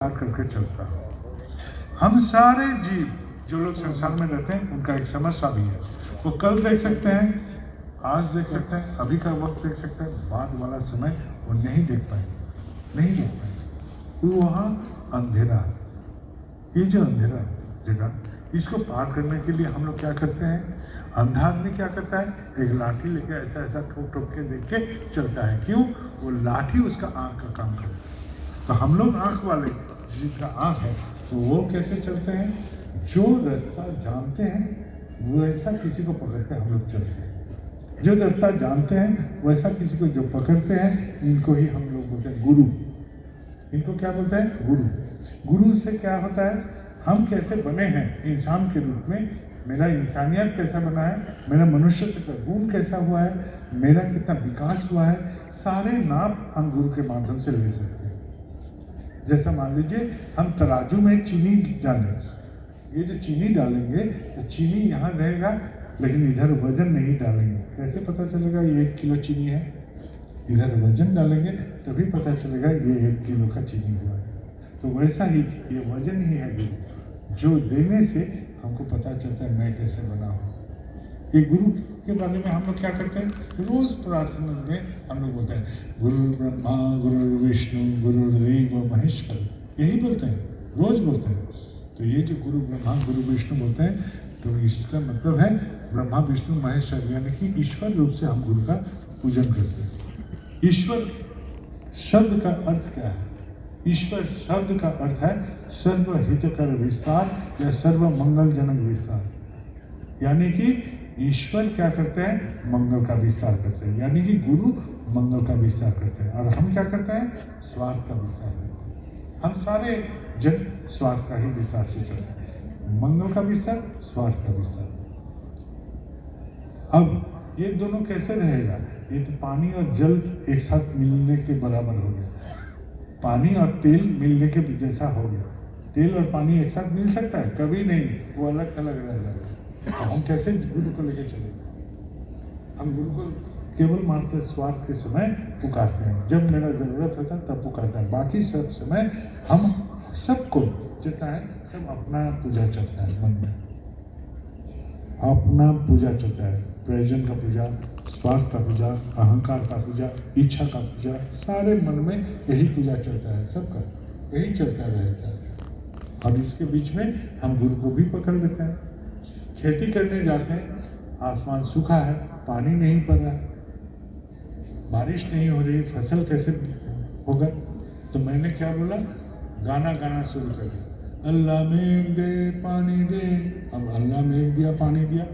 करके चलता है। हम सारे जीव जो लोग संसार में रहते हैं उनका एक समस्या भी है। वो कल देख सकते हैं, आज देख सकते हैं, अभी का वक्त देख सकते हैं, बाद वाला समय वो नहीं देख पाएंगे, नहीं देख पाएंगे। वो वहाँ अंधेरा है। ये जो अंधेरा जगह, इसको पार करने के लिए हम लोग क्या करते हैं? अंधा आदमी क्या करता है? एक लाठी लेके ऐसा ऐसा ठोक ठोक के देख के चलता है। क्यों? वो लाठी उसका आँख का काम करता है। तो हम लोग आँख वाले, जिनका आँख है, तो वो कैसे चलते हैं? जो रास्ता जानते हैं वो ऐसा किसी को पकड़ के हम लोग चलते हैं। जो रास्ता जानते हैं वैसा किसी को जो पकड़ते हैं, इनको ही हम लोग बोलते हैं गुरु। इनको क्या बोलते हैं? गुरु। गुरु से क्या होता है? हम कैसे बने हैं इंसान के रूप में, मेरा इंसानियत कैसा बना है, मेरा मनुष्यत्व का गुण कैसा हुआ है, मेरा कितना विकास हुआ है, सारे नाप हम गुरु के माध्यम से ले सकते हैं। जैसा मान लीजिए हम तराजू में चीनी डालें, ये जो चीनी डालेंगे तो चीनी यहाँ रहेगा, लेकिन इधर वजन नहीं डालेंगे। कैसे पता चलेगा ये 1 किलो चीनी है? इधर वजन डालेंगे तभी पता चलेगा ये 1 किलो का चीनी हुआ है। तो वैसा ही ये वजन ही है गुरु, जो देने से हमको पता चलता है मैं कैसे बना हूँ। ये गुरु के बारे में हम लोग क्या करते हैं? रोज प्रार्थना में हम लोग बोलते हैं गुरु ब्रह्मा गुरु विष्णु गुरुदेव महेश्वर, यही बोलते हैं, रोज बोलते हैं। तो ये जो गुरु ब्रह्मा गुरु विष्णु बोलते हैं, तो इसका मतलब है ब्रह्मा विष्णु महेश्वर, यानी कि ईश्वर रूप से हम गुरु का पूजन करते हैं। ईश्वर शब्द का अर्थ क्या है? ईश्वर शब्द का अर्थ है सर्व हितकर विस्तार या सर्व मंगलजनक विस्तार। यानी कि ईश्वर क्या करते हैं? मंगल का विस्तार करते हैं। यानी कि गुरु मंगल का विस्तार करते हैं, और हम क्या करते हैं? स्वार्थ का विस्तार करते हैं। हम सारे जन स्वार्थ का ही विस्तार से चलते हैं। मंगल का विस्तार, स्वार्थ का विस्तार। अब ये दोनों कैसे रहेगा? ये तो पानी और जल एक साथ मिलने के बराबर हो गया, पानी और तेल मिलने के जैसा हो गया। तेल और पानी एक साथ मिल सकता है? कभी नहीं, वो अलग अलग रह जाएगा। तो हम कैसे गुरु को लेके चलेंगे? हम गुरु को केवल मात्र स्वार्थ के समय पुकारते हैं, जब मेरा जरूरत होता है तब पुकारता है। बाकी सब समय हम सबको जितना है सब अपना पूजा चलता है, मन में अपना पूजा चलता है। प्रयोजन का पूजा, स्वार्थ का पूजा, अहंकार का पूजा, इच्छा का पूजा, सारे मन में यही पूजा चलता है, सबका यही चलता रहता है। अब इसके बीच में हम गुरु को भी पकड़ लेते हैं। खेती करने जाते हैं, आसमान सूखा है, पानी नहीं पड़ रहा, बारिश नहीं हो रही, फसल कैसे होगा? तो मैंने क्या बोला? गाना शुरू कर दिया, अल्लाह मेघ दे पानी दे। अब अल्लाह मेघ दिया, पानी दिया,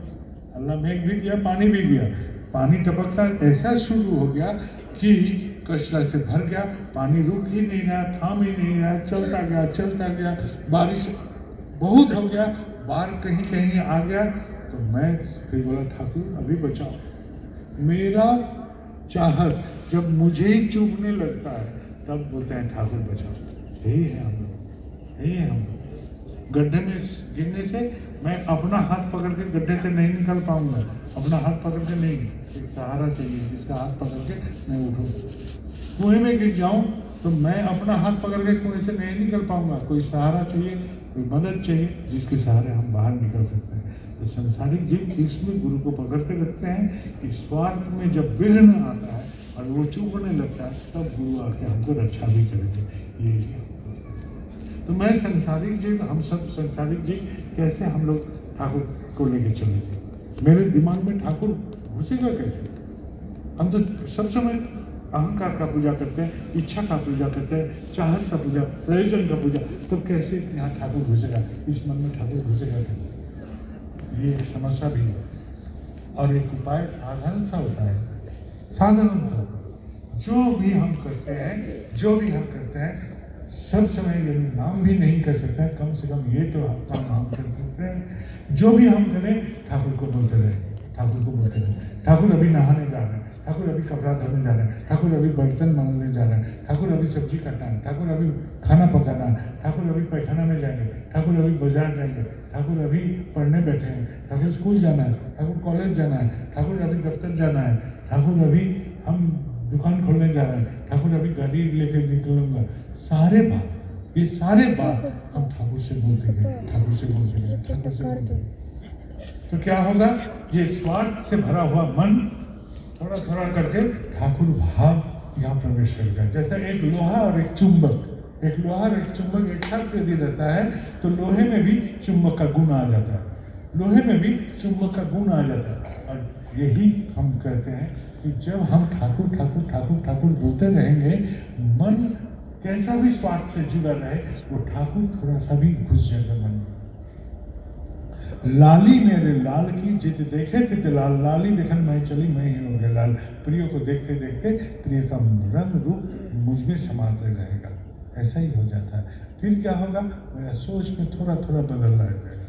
अल्लाह मेघ भी दिया, पानी भी दिया। पानी टपकना ऐसा शुरू हो गया कि कचरा से भर गया, पानी रुक ही नहीं रहा, थाम ही नहीं रहा, चलता गया। बारिश बहुत हो गया, बाढ़ कहीं कहीं आ गया। तो मैं फिर बोला, ठाकुर अभी बचाओ। मेरा चाहत जब मुझे ही चुभने लगता है तब बोलते हैं ठाकुर बचाओ। यही है हम लोग, यही है हम लोग। गड्ढे में गिरने से मैं अपना हाथ पकड़ के गड्ढे से नहीं निकल पाऊंगा, अपना हाथ पकड़ के नहीं, एक सहारा चाहिए जिसका हाथ पकड़ के मैं उठूँ। कुएं में गिर जाऊं तो मैं अपना हाथ पकड़ के कुएं से नहीं निकल पाऊंगा, कोई सहारा चाहिए, कोई मदद चाहिए जिसके सहारे हम बाहर निकल सकते हैं। तो संसारिक जीव इसमें गुरु को पकड़ के रखते हैं कि स्वार्थ में जब विघ्न आता है और वो चूकने लगता है तब गुरु आके हमको रक्षा भी करेंगे। ये तो मैं संसारिक जीव, हम सब संसारिक जीव कैसे हम लोग ठाकुर को लेके चलेंगे? मेरे दिमाग में ठाकुर घुसेगा कैसे? हम तो सब समय अहंकार का पूजा करते हैं, इच्छा का पूजा करते हैं, चाहत का पूजा, प्रयोजन का पूजा, तो कैसे यहाँ ठाकुर घुसेगा? इस मन में ठाकुर घुसेगा कैसे? ये एक समस्या भी है। और एक उपाय साधारण सा होता है, साधारण सा, जो भी हम करते हैं सब समय यदि नाम भी नहीं कर सकते हैं, कम से कम ये तो आपका नाम कर सकते हैं। जो भी हम करें ठाकुर को बोलते रहे, ठाकुर को बोलते रहे। ठाकुर अभी नहाने जा रहे हैं, ठाकुर अभी कपड़ा धोने जा रहे हैं, ठाकुर अभी बर्तन मांगने जा रहे हैं, ठाकुर अभी सब्जी काटना है, ठाकुर अभी खाना पकाना है, ठाकुर अभी पैखाना में जाएंगे, ठाकुर अभी बाजार जाएंगे, ठाकुर अभी पढ़ने बैठे हैं, ठाकुर स्कूल जाना है, ठाकुर कॉलेज जाना है, ठाकुर अभी दफ्तर जाना है, ठाकुर अभी हम दुकान खोलने जा रहे हैं, ठाकुर अभी गाड़ी लेकर निकलूंगा। सारे बात ये सारे बात हम ठाकुर से बोलते गए, ठाकुर से बोलते गए, ठाकुर से बोलते गए। तो क्या होगा, ये स्वार्थ से भरा हुआ मन थोड़ा थोड़ा करके ठाकुर भाव यहाँ प्रवेश करेगा। जैसा एक लोहा और एक चुंबक, एक लोहा और एक चुंबक एक साथ यदि रहता है तो लोहे में भी चुंबक का गुण आ जाता है, लोहे में भी चुंबक का गुण आ जाता है। और यही हम कहते हैं कि जब हम ठाकुर ठाकुर ठाकुर ठाकुर बोलते रहेंगे, मन कैसा भी स्वार्थ से जुड़ा रहे, वो ठाकुर थोड़ा सा भी घुस जाएगा मन में। लाली मेरे लाल की जित देखे तित लाल, लाली देखन मैं चली मैं ही हो गया लाल। प्रिय को देखते देखते प्रिय का रंग रूप मुझ में समाते रहेगा, ऐसा ही हो जाता है। फिर क्या होगा, मेरा सोच में थोड़ा थोड़ा बदल रहा जाएगा,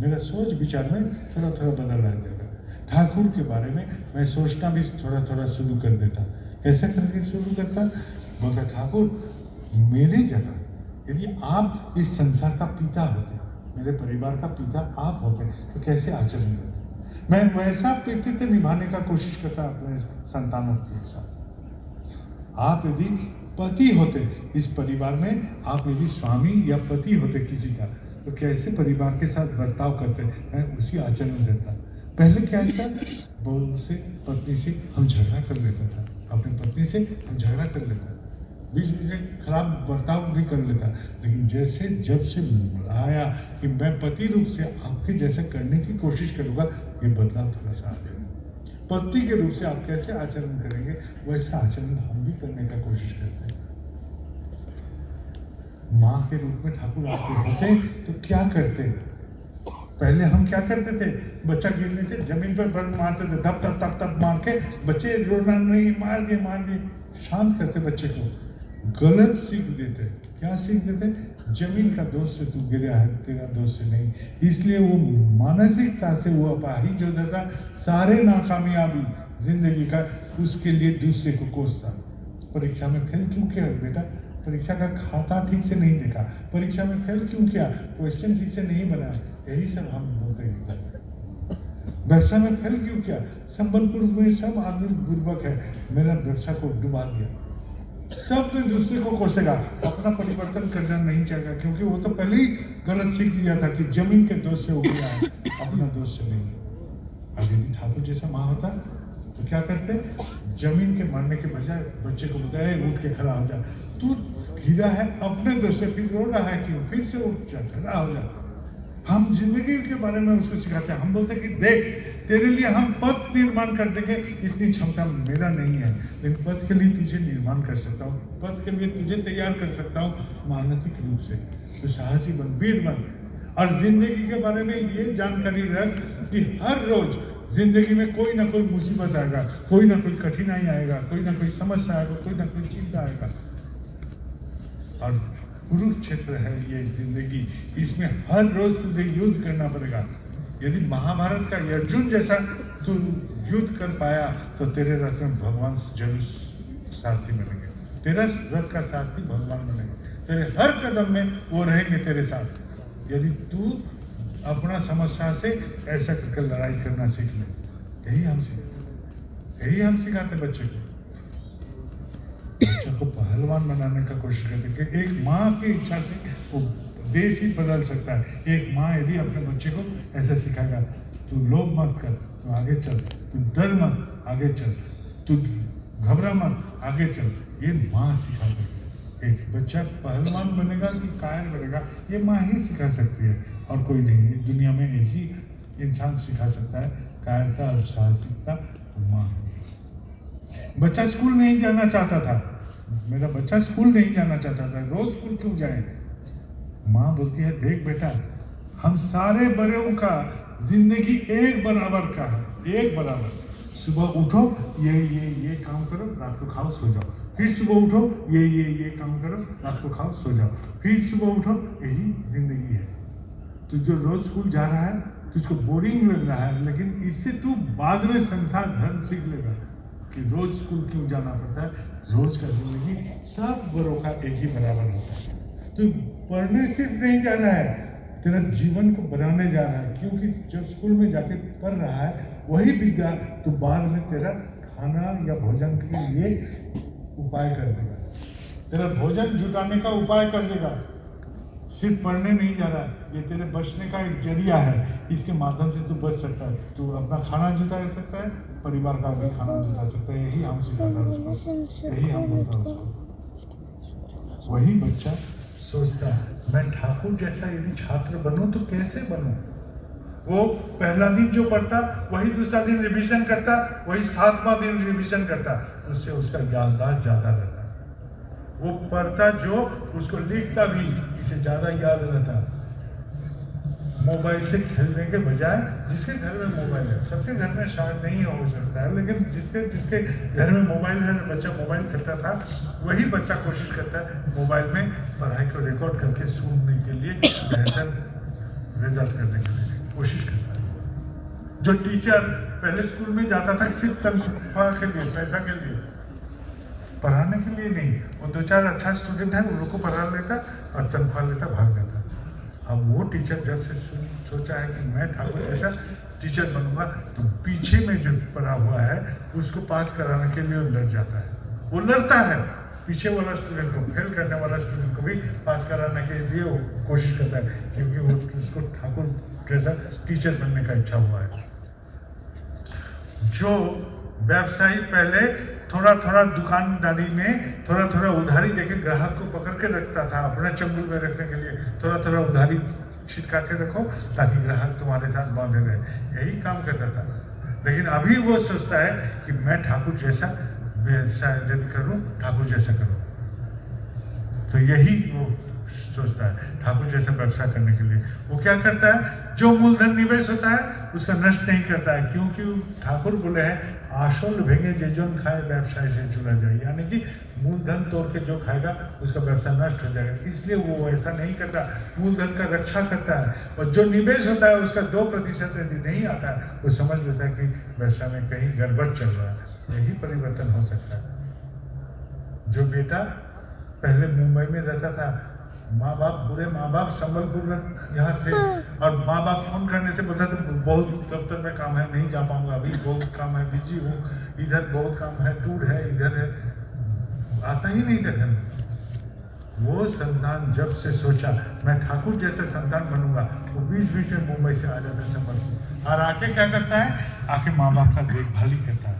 मेरा सोच विचार में थोड़ा थोड़ा बदल रहा जाएगा। ठाकुर के बारे में मैं सोचना भी थोड़ा थोड़ा शुरू कर देता। कैसे करके शुरू करता, बोलता ठाकुर मेरे जगह यदि आप इस संसार का पिता होते, मेरे परिवार का पिता आप होते, तो कैसे आचरण करते। मैं वैसा पितृत्व निभाने का कोशिश करता अपने संतानों के साथ। आप यदि पति होते इस परिवार में, आप यदि स्वामी या पति होते किसी का, तो कैसे परिवार के साथ बर्ताव करते, मैं उसी आचरण करता। पहले क्या ऐसा बहू से पत्नी से हम झगड़ा कर लेता था, अपनी पत्नी से हम झगड़ा कर लेता, बीच में खराब बर्ताव भी कर लेता। लेकिन जैसे जब से आया कि मैं पति रूप से आपके जैसा करने की कोशिश करूँगा, ये बदलाव थोड़ा सा आ जाएगा। पति के रूप से आप कैसे आचरण करेंगे, वैसा आचरण हम भी करने का कोशिश करते हैं। माँ के रूप में ठाकुर आते होते तो क्या करते, पहले हम क्या करते थे, बच्चा गिरने से जमीन पर बल मारते थे, धप धप धप धप मार के बच्चे रोना नहीं, मार दिए, शांत करते बच्चे को। गलत सीख देते, क्या सीख देते, जमीन का दोष से तू गिरा है, तेरा दोष से नहीं। इसलिए वो मानसिकता से वो अपाहिज हो जाता, सारे नाकामयाबी जिंदगी का उसके लिए दूसरे को कोसता। परीक्षा में फेल क्यों किया बेटा, परीक्षा का खाता ठीक से नहीं देखा, परीक्षा में फेल क्यों किया, क्वेश्चन ठीक से नहीं बना, यही सब हम बोलते हैं। व्यवसाय में फेल क्यों किया, संबलपुर में सब आदमी बुर्बक है, मेरा व्यवसाय को डुबा दिया। सब तो दूसरे को कोसेगा, अपना परिवर्तन करना नहीं चाहेगा, क्योंकि वो तो पहले ही गलत सीख लिया था कि जमीन के दोष से हो गया है, अपना दोष से नहीं। अब यदि ठाकुर जैसा माँ होता तो क्या करते, जमीन के मारने के बजाय बच्चे को बताया उठ के खड़ा हो जा, तू गिरा है अपने दोष से, फिर रो रहा है क्यों, फिर से उठ जा, खड़ा हो जा। हम जिंदगी के बारे में उसको सिखाते हैं। हम बोलते हैं कि देख तेरे लिए हम पथ निर्माण कर देंगे, इतनी क्षमता मेरा नहीं है, लेकिन पथ के लिए तुझे निर्माण कर सकता हूँ, पथ के लिए तुझे तैयार कर सकता हूँ मानसिक रूप से। तो साहसी बन, वीर बन, और जिंदगी के बारे में ये जानकारी रख कि हर रोज जिंदगी में कोई ना कोई मुसीबत आएगा, कोई ना कोई कठिनाई आएगा, कोई ना कोई समस्या आएगा, कोई ना कोई चिंता आएगा। और कुरुक्षेत्र है ये जिंदगी, इसमें हर रोज तुझे युद्ध करना पड़ेगा। यदि महाभारत का अर्जुन जैसा तू युद्ध कर पाया तो तेरे रथ में भगवान जरूर सारथी बनेंगे, तेरा रथ का सारथी भगवान बनेंगे, तेरे हर कदम में वो रहेंगे तेरे साथ। यदि तू अपना समस्या से ऐसा करके लड़ाई करना सीख ले, यही हम सिखाते बच्चे को। बच्चों को पहलवान बनाने का कोशिश करते कि एक माँ की इच्छा से वो देश ही बदल सकता है। एक माँ यदि अपने बच्चे को ऐसा सिखाएगा, तू लोभ मत कर, तू आगे चल, तू डर मत, आगे चल, तू घबरा मत, आगे चल, ये माँ सिखाती है। एक बच्चा पहलवान बनेगा कि कायर बनेगा, ये माँ ही सिखा सकती है, और कोई नहीं। दुनिया में एक ही इंसान सिखा सकता है कायरता और साहसिकता, माँ। बच्चा स्कूल नहीं जाना चाहता था, मेरा बच्चा स्कूल नहीं जाना चाहता था, रोज स्कूल क्यों जाए, माँ बोलती है देख बेटा, हम सारे बड़ों का जिंदगी एक बराबर का है, एक बराबर। सुबह उठो, ये काम करो, रात को खाओ सो जाओ, फिर सुबह उठो, ये काम करो, रात को खाओ सो जाओ, फिर सुबह उठो, यही जिंदगी है। तू जो रोज स्कूल जा रहा है, तुझको बोरिंग लग रहा है, लेकिन इससे तू बाद में संसार धर्म सीख लेगा कि रोज स्कूल क्यों जाना पड़ता है। रोज का जिंदगी सब बड़ों का एक ही बराबर होता है। तू पढ़ने सिर्फ नहीं जा रहा है, तेरा जीवन को बनाने जा रहा है, क्योंकि जब स्कूल में जाके पढ़ रहा है वही विद्या तो बाद में तेरा खाना या भोजन के लिए उपाय कर देगा, तेरा भोजन जुटाने का उपाय कर देगा, सिर्फ पढ़ने नहीं जा रहा, ये तेरे बचने का एक जरिया है, इसके माध्यम से तू बच सकता है, तू अपना खाना जुटा सकता है, परिवार का भी खाना जुटा सकता है। यही हम सिखाता है उसको, यही हम बोलता है उसको। वही बच्चा सोचता है मैं ठाकुर जैसा यदि छात्र बनूं तो कैसे बनूं। वो पहला दिन जो पढ़ता वही दूसरा दिन रिवीजन करता, वही 7वां दिन रिवीजन करता, उससे उसका याददाश्त ज़्यादा रहता। वो पढ़ता जो उसको लिखता भी इसे ज़्यादा याद रहता। मोबाइल से खेलने के बजाय, जिसके घर में मोबाइल है, सबके घर में शायद नहीं हो सकता है, लेकिन जिसके घर में मोबाइल है, बच्चा मोबाइल करता था, वही बच्चा कोशिश करता है मोबाइल में पढ़ाई को रिकॉर्ड करके सुनने के लिए, बेहतर रिजल्ट करने के लिए कोशिश करता है। जो टीचर पहले स्कूल में जाता था सिर्फ तनख्वाह के लिए, पैसा के लिए, पढ़ाने के लिए नहीं, वो 2-4 अच्छा स्टूडेंट है उन लोग को पढ़ा लेता और तनख्वाह लेता, भाग जाता। अब वो टीचर जब से सोचा है कि मैं ठाकुर जैसा टीचर बनूंगा, तो पीछे में जो पढ़ा हुआ है उसको पास कराने के लिए वो लड़ जाता है। वो लड़ता है, पीछे वाला स्टूडेंट को, फेल करने वाला स्टूडेंट को भी पास कराने के लिए वो कोशिश करता है, क्योंकि वो उसको ठाकुर जैसा टीचर बनने का इच्छा हुआ है। जो व्यवसायी पहले थोड़ा थोड़ा दुकानदारी में थोड़ा थोड़ा उधारी देके ग्राहक को पकड़ के रखता था, अपने चंगुल में रखने के लिए थोड़ा थोड़ा उधारी छिटका के रखो ताकि ग्राहक तुम्हारे साथ बांधे रहे, यही काम करता था। लेकिन अभी वो सोचता है कि मैं ठाकुर जैसा व्यवसाय यदि करूं, ठाकुर जैसा करूं, तो यही वो सोचता है ठाकुर जैसा व्यवसाय करने के लिए। वो क्या करता है, जो मूलधन निवेश होता है उसका नष्ट नहीं करता है, क्योंकि ठाकुर बोले हैं आशोल भेंगे जे जोन खाए व्यवसाय से चुना जाए, यानी कि मूलधन तोड़ के जो खाएगा उसका व्यवसाय नष्ट हो जाएगा, इसलिए वो ऐसा नहीं करता, मूलधन का रक्षा करता है। और जो निवेश होता है उसका 2% यदि नहीं आता है, वो समझ लेता है कि व्यवसाय में कहीं गड़बड़ चल रहा है। यही परिवर्तन हो सकता है। जो बेटा पहले मुंबई में रहता था, माँ बाप, बुरे माँ बाप संबलपुर में यहाँ थे, और माँ बाप फोन करने से बोलता था बहुत दफ्तर में काम है, नहीं जा पाऊंगा, अभी बहुत काम है, बिजी हूँ, इधर बहुत काम है, टूर है, इधर है, आता ही नहीं था घर में। वो संतान जब से सोचा मैं ठाकुर जैसे संतान बनूंगा, वो बीच बीच में मुंबई से आ जाता है संबलपुर, और आके क्या करता है, आके माँ बाप का देखभाल ही करता है।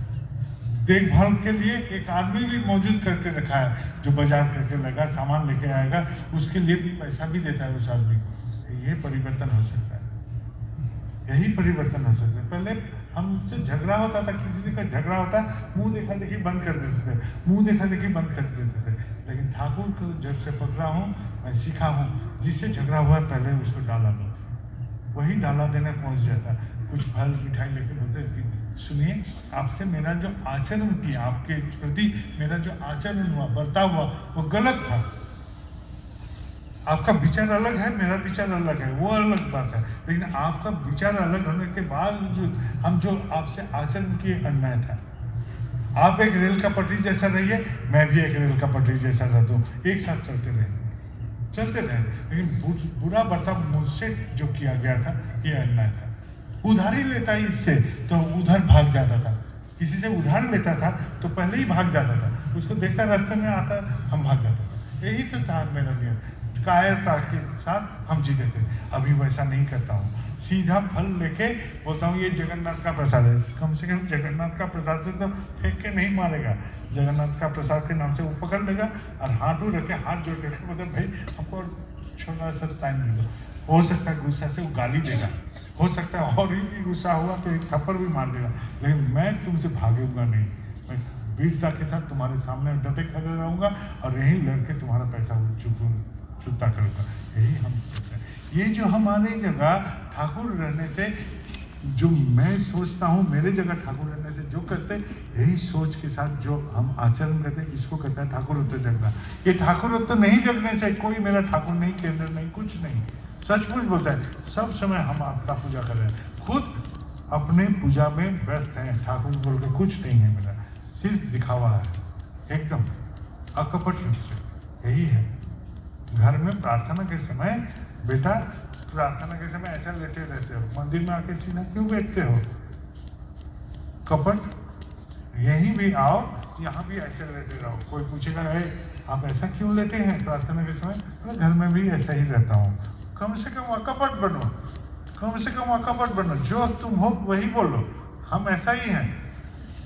देखभाल के लिए एक आदमी भी मौजूद करके रखा है, जो बाजार करके लगा, सामान लेके आएगा, उसके लिए भी पैसा भी देता है उस आदमी को। ये परिवर्तन हो सकता है, यही परिवर्तन हो सकता है। पहले हमसे झगड़ा होता था, किसी का झगड़ा होता, मुंह देखा देखी बंद कर देते थे, मुंह देखा देखी बंद कर देते थे। लेकिन ठाकुर को जब से पकड़ा हूँ, मैं सीखा हूँ, जिससे झगड़ा हुआ पहले उसको डाला दो, वही डाला देने पहुँच जाता। कुछ फल मिठाई लेके बोलते कि सुनिए, आपसे मेरा जो आचरण किया, आपके प्रति मेरा जो आचरण हुआ, बर्ताव हुआ, वो गलत था। आपका विचार अलग है, मेरा विचार अलग है, वो अलग बात है, लेकिन आपका विचार अलग होने के बाद हम जो आपसे आचरण किए अन्याय था। आप एक रेल का पटरी जैसा रहिए, मैं भी एक रेल का पटरी जैसा रह दूँ, एक साथ चलते रहे, लेकिन बुरा बर्ताव मुझसे जो किया गया था ये अन्याय था। उधारी लेता है इससे तो उधर भाग जाता था, किसी से उधार लेता था तो पहले ही भाग जाता था, उसको देखता रास्ते में आता हम भाग जाता था। यही तो था मेरा नियम, कायरता के साथ हम जीते थे। अभी वैसा नहीं करता हूँ, सीधा फल लेके बोलता हूँ ये जगन्नाथ का प्रसाद है, कम से कम जगन्नाथ का प्रसाद से तो फेंक के नहीं मारेगा, जगन्नाथ का प्रसाद के नाम से वो पकड़ लेगा और हाथों रख के हाथ जोड़ के मतलब भाई हमको छोटा सा टाइम दे दो। हो सकता है गुस्सा से वो गाली देगा, हो सकता है और भी गुस्सा हुआ तो एक थप्पड़ भी मार देगा, लेकिन मैं तुमसे भागूंगा नहीं, मैं वीरता के साथ तुम्हारे सामने डटे खड़े रहूंगा और यही लड़के तुम्हारा पैसा चुकता करूँगा। यही हम करते हैं। ये जो हमारे जगह ठाकुर रहने से, जो मैं सोचता हूँ मेरे जगह ठाकुर रहने से जो करते, यही सोच के साथ जो हम आचरण करते, इसको कहता है ठाकुरत्व जगना। ये ठाकुरत्व नहीं जगने से कोई मेरा ठाकुर नहीं, केंद्र नहीं, कुछ नहीं, सचमुच बोलता है। सब समय हम आपका पूजा कर रहे हैं, खुद अपने पूजा में व्यस्त हैं, ठाकुर बोल के कुछ नहीं है मेरा, सिर्फ दिखावा है एकदम अकपट रूप से। यही है घर में प्रार्थना के समय, बेटा प्रार्थना के समय ऐसा लेटे रहते हो, मंदिर में आके सीधा क्यों बैठते हो, कपट। यहीं भी आओ, यहाँ भी ऐसे लेटे रहो। कोई पूछेगा है आप ऐसा क्यों लेटे हैं प्रार्थना के समय? मैं घर में भी ऐसा ही रहता हूँ। कम से कम अकपट बनो, कम से कम अकपट बनो, जो तुम हो वही बोलो। हम ऐसा ही हैं,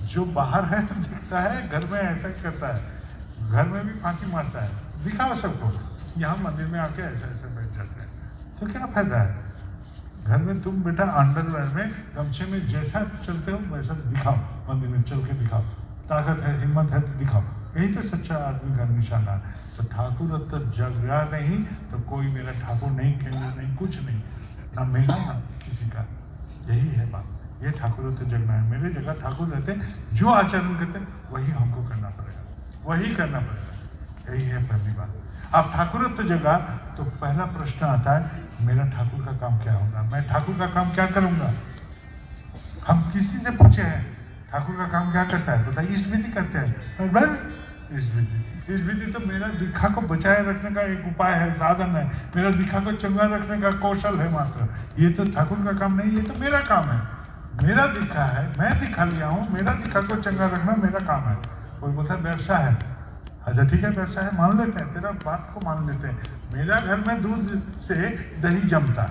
जो बाहर है तो दिखता है, घर में ऐसा ही करता है, घर में भी फांकी मारता है, दिखाओ सबको। यहाँ मंदिर में आके ऐसे ऐसे बैठ जाते हैं, तो क्या फायदा है? घर में तुम बेटा अंडरवेयर में गमछे में जैसा चलते हो वैसा दिखाओ, मंदिर में चल के दिखाओ, ताकत है हिम्मत है तो दिखाओ। यही तो सच्चा आदमी का निशाना है। तो ठाकुर तो जगा नहीं तो कोई मेरा ठाकुर नहीं, केंद्र नहीं, कुछ नहीं, ना मेरा ना किसी का। यही है बात, ये ठाकुर तो जगना है। मेरे जगह ठाकुर रहते, जो आचरण करते वही हमको करना पड़ेगा, वही करना पड़ेगा। यही है पहली बात। आप ठाकुरत्व जगह तो पहला प्रश्न आता है, मेरा ठाकुर का काम क्या होगा, मैं ठाकुर का काम क्या करूंगा। हम किसी से पूछे हैं ठाकुर का काम क्या करता है, बताइए। इष्ट विधि करते हैं, इष्ट विधि तो मेरा दीक्षा को बचाए रखने का एक उपाय है, साधन है, मेरा दीक्षा को चंगा रखने का कौशल है मात्र। ये तो ठाकुर का काम नहीं, ये तो मेरा काम है। मेरा दीक्षा है, मैं दीक्षा लिया हूँ, मेरा दीक्षा को चंगा रखना मेरा काम है। कोई बोलता है व्यवसाय है, अच्छा ठीक है व्यवसाय है, मान लेते हैं, तेरा बात को मान लेते हैं। मेरा घर में दूध से दही जमता,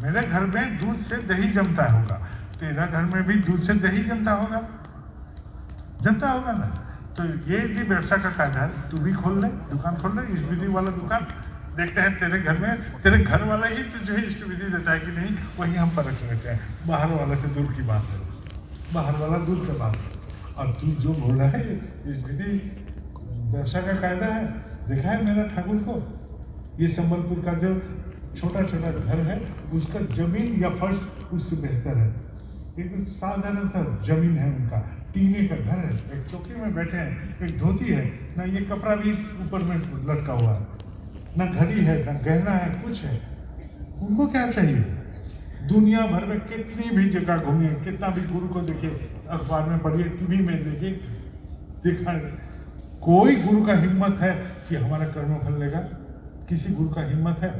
मेरे घर में दूध से दही जमता होगा, तेरा घर में भी दूध से दही जमता होगा, जमता होगा ना। तो ये भी व्यवसाय का कायदा है। तू भी खोल ले, दुकान खोल ले, इष्ट विधि वाला दुकान। देखते हैं तेरे घर में, तेरे घर वाला ही तुझे इष्ट विधि देता है कि नहीं, वही हम परख लेते हैं। बाहर वाला से दूर की बात है, बाहर वाला दूर की बात है। और तू जो बोल रहा है इष्ट विधि व्यवसाय का कायदा है, देखा है मेरा ठाकुर को। ये संबलपुर का जो छोटा छोटा घर है, उसका जमीन या फर्श उससे बेहतर है। एकदम साधारण सा जमीन है उनका, टीने का घर है, एक चौकी में बैठे हैं, एक धोती है ना, ये कपड़ा भी ऊपर में लटका हुआ है, ना घड़ी है, ना गहना है, कुछ है। उनको क्या चाहिए? दुनिया भर में कितनी भी जगह घूमिए, कितना भी गुरु को देखिए, अखबार में पढ़िए, टीवी में देखिए, दिखा कोई गुरु का हिम्मत है कि हमारा कर्मफल लेगा? किसी गुरु का हिम्मत है